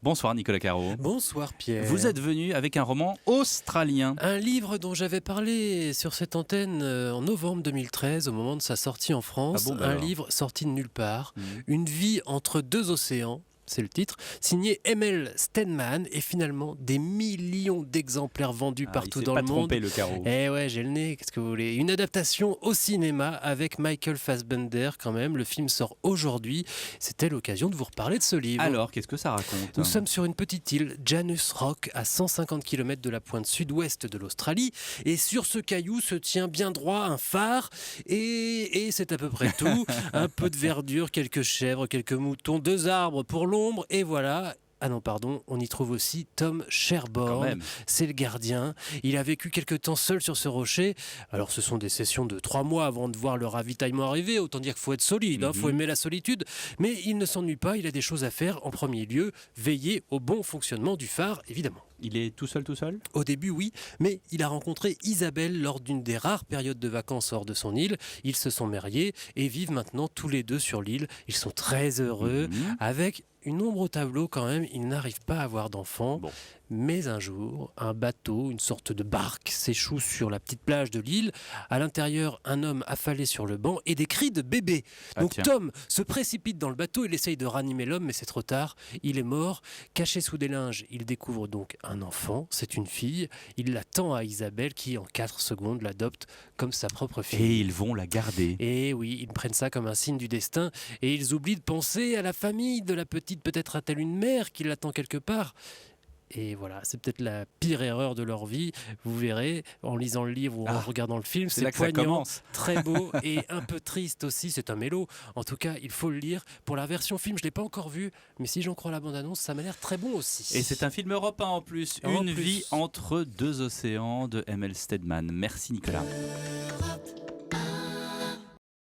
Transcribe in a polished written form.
Bonsoir Nicolas Caro. Bonsoir Pierre. Vous êtes venu avec un roman australien. Un livre dont j'avais parlé sur cette antenne en novembre 2013 au moment de sa sortie en France. Ah bon, un alors. livre sorti de nulle part. Une vie entre deux océans. C'est le titre, signé M.L. Stedman, et finalement des millions d'exemplaires vendus partout dans le monde. Il s'est pas trompé le Caro. Eh ouais, j'ai le nez, qu'est-ce que vous voulez. Une adaptation au cinéma avec Michael Fassbender quand même. Le film sort aujourd'hui. C'était l'occasion de vous reparler de ce livre. Alors, qu'est-ce que ça raconte? Nous sommes sur une petite île, Janus Rock, à 150 km de la pointe sud-ouest de l'Australie. Et sur ce caillou se tient bien droit un phare. Et c'est à peu près tout. Un peu de verdure, quelques chèvres, quelques moutons, 2 arbres pour l'ombre. Et voilà. Ah non, pardon, on y trouve aussi Tom Quand Sherborne, même. c'est le gardien. Il a vécu quelque temps seul sur ce rocher. Alors ce sont des sessions de 3 mois avant de voir le ravitaillement arriver, autant dire qu'il faut être solide, faut aimer la solitude. Mais il ne s'ennuie pas, il a des choses à faire. En premier lieu, veiller au bon fonctionnement du phare, évidemment. Il est tout seul? Au début, oui, mais il a rencontré Isabelle lors d'une des rares périodes de vacances hors de son île. Ils se sont mariés et vivent maintenant tous les deux sur l'île. Ils sont très heureux, avec une ombre au tableau quand même. Ils n'arrivent pas à avoir d'enfants. Bon. Mais un jour, un bateau, une sorte de barque, s'échoue sur la petite plage de l'île. À l'intérieur, un homme affalé sur le banc et des cris de bébé. Donc tiens. Tom se précipite dans le bateau, il essaye de ranimer l'homme, mais c'est trop tard. Il est mort. Caché sous des linges, il découvre donc un enfant. C'est une fille. Il la tend à Isabelle qui, en 4 secondes, l'adopte comme sa propre fille. Et ils vont la garder. Et oui, ils prennent ça comme un signe du destin et ils oublient de penser à la famille de la petite. Peut-être a-t-elle une mère qui l'attend quelque part. Et voilà, c'est peut-être la pire erreur de leur vie. Vous verrez, en lisant le livre ou en regardant le film, c'est là c'est que ça poignant, commence. très beau et un peu triste aussi. C'est un mélo. En tout cas, il faut le lire. Pour la version film, je ne l'ai pas encore vu, mais si j'en crois la bande-annonce, ça m'a l'air très bon aussi. Et c'est un film européen en plus. En Une plus. vie entre deux océans de M.L. Stedman. Merci Nicolas.